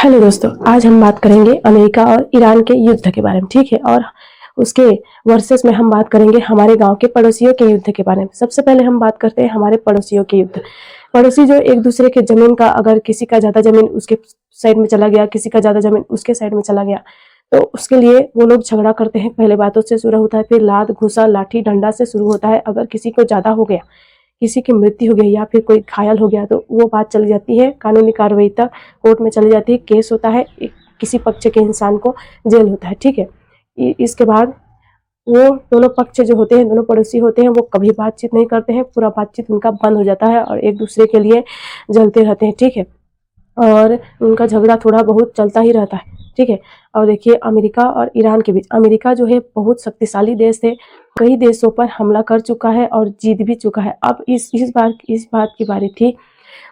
Hello दोस्तों, आज हम बात करेंगे अमेरिका और ईरान के युद्ध के बारे में। ठीक है, और उसके वर्सेस में हम बात करेंगे हमारे गांव के पड़ोसियों के युद्ध के बारे में। सबसे पहले हम बात करते हैं हमारे पड़ोसियों के युद्ध। पड़ोसी जो एक दूसरे के जमीन का, अगर किसी का ज्यादा जमीन उसके साइड में चला गया, किसी का ज्यादा जमीन उसके साइड में चला गया, तो उसके लिए वो लोग झगड़ा करते हैं। पहले बातों से शुरू होता है, फिर लात घुसा लाठी डंडा से शुरू होता है। अगर किसी को ज्यादा हो गया, किसी की मृत्यु हो गई या फिर कोई घायल हो गया, तो वो बात चली जाती है कानूनी कार्रवाई तक, कोर्ट में चली जाती है, केस होता है, किसी पक्ष के इंसान को जेल होता है। ठीक है, इसके बाद वो दोनों पक्ष जो होते हैं, दोनों पड़ोसी होते हैं, वो कभी बातचीत नहीं करते हैं। पूरा बातचीत उनका बंद हो जाता है और एक दूसरे के लिए जलते रहते हैं। ठीक है, और उनका झगड़ा थोड़ा बहुत चलता ही रहता है। ठीक है, और देखिए अमेरिका और ईरान के बीच, अमेरिका जो है बहुत शक्तिशाली देश है, कई देशों पर हमला कर चुका है और जीत भी चुका है। अब इस बात की बारी थी।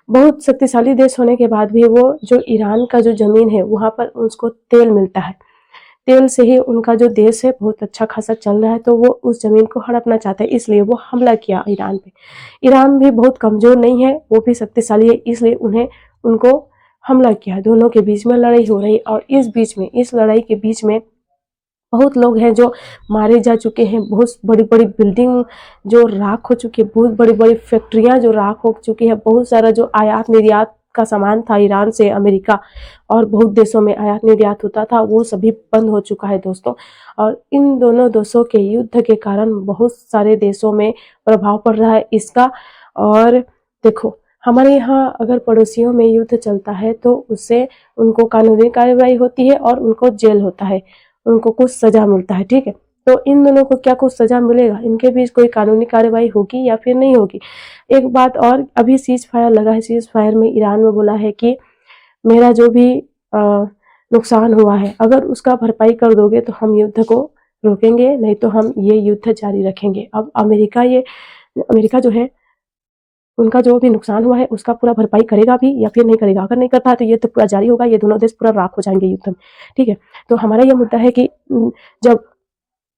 बहुत शक्तिशाली देश होने के बाद भी वो जो ईरान का जो जमीन है, वहां पर उसको तेल मिलता है। तेल से ही उनका जो देश है बहुत अच्छा खासा चल रहा है, तो वो उस जमीन को हड़पना चाहते हैं, इसलिए वो हमला किया ईरान पे। ईरान भी बहुत कमजोर नहीं है, वो भी शक्तिशाली है, इसलिए उनको हमला किया। दोनों के बीच में लड़ाई हो रही, और इस लड़ाई के बीच में बहुत लोग हैं जो मारे जा चुके हैं। बहुत बड़ी बड़ी बिल्डिंग जो राख हो चुकी है, बहुत बड़ी बड़ी फैक्ट्रियां जो राख हो चुकी है, बहुत सारा जो आयात निर्यात का सामान था ईरान से अमेरिका और बहुत देशों में आयात निर्यात होता था, वो सभी बंद हो चुका है दोस्तों। और इन दोनों देशों के युद्ध के कारण बहुत सारे देशों में प्रभाव पड़ रहा है इसका। और देखो, हमारे यहाँ अगर पड़ोसियों में युद्ध चलता है तो उससे उनको कानूनी कार्रवाई होती है और उनको जेल होता है, उनको कुछ सजा मिलता है। ठीक है, तो इन दोनों को क्या कुछ सजा मिलेगा? इनके बीच कोई कानूनी कार्रवाई होगी या फिर नहीं होगी? एक बात और, अभी सीज फायर लगा है। सीज फायर में ईरान में बोला है कि मेरा जो भी नुकसान हुआ है, अगर उसका भरपाई कर दोगे तो हम युद्ध को रोकेंगे, नहीं तो हम ये युद्ध जारी रखेंगे। अब अमेरिका जो है, उनका जो भी नुकसान हुआ है उसका पूरा भरपाई करेगा भी या फिर नहीं करेगा। अगर नहीं करता है तो ये तो पूरा जारी होगा, ये दोनों देश पूरा राख हो जाएंगे युद्ध में। ठीक है, तो हमारा ये मुद्दा है कि जब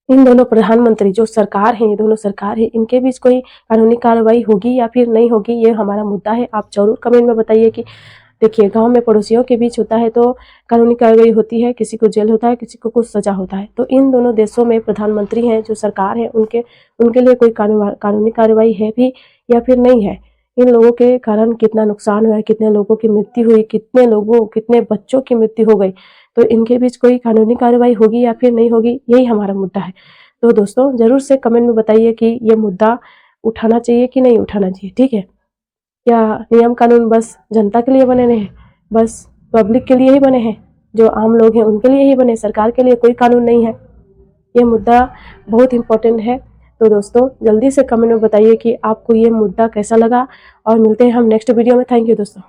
इन दोनों प्रधानमंत्री जो सरकार है, ये दोनों सरकार है, इनके बीच कोई कानूनी कार्रवाई होगी या फिर नहीं होगी, ये हमारा मुद्दा है। आप जरूर कमेंट में बताइए कि देखिए, गांव में पड़ोसियों के बीच होता है तो कानूनी कार्रवाई होती है, किसी को जेल होता है, किसी को कुछ सजा होता है। तो इन दोनों देशों में प्रधानमंत्री हैं, जो सरकार है, उनके लिए कोई कानूनी कार्रवाई है भी या फिर नहीं है? इन लोगों के कारण कितना नुकसान हुआ है, कितने लोगों की मृत्यु हुई, कितने बच्चों की मृत्यु हो गई, तो इनके बीच कोई कानूनी कार्रवाई होगी या फिर नहीं होगी, यही हमारा मुद्दा है। तो दोस्तों जरूर से कमेंट में बताइए कि ये मुद्दा उठाना चाहिए कि नहीं उठाना चाहिए। ठीक है, क्या नियम कानून बस जनता के लिए बने हैं, बस पब्लिक के लिए ही बने हैं, जो आम लोग हैं उनके लिए ही बने, सरकार के लिए कोई कानून नहीं है? ये मुद्दा बहुत इम्पोर्टेंट है। तो दोस्तों जल्दी से कमेंट में बताइए कि आपको ये मुद्दा कैसा लगा, और मिलते हैं हम नेक्स्ट वीडियो में। थैंक यू दोस्तों।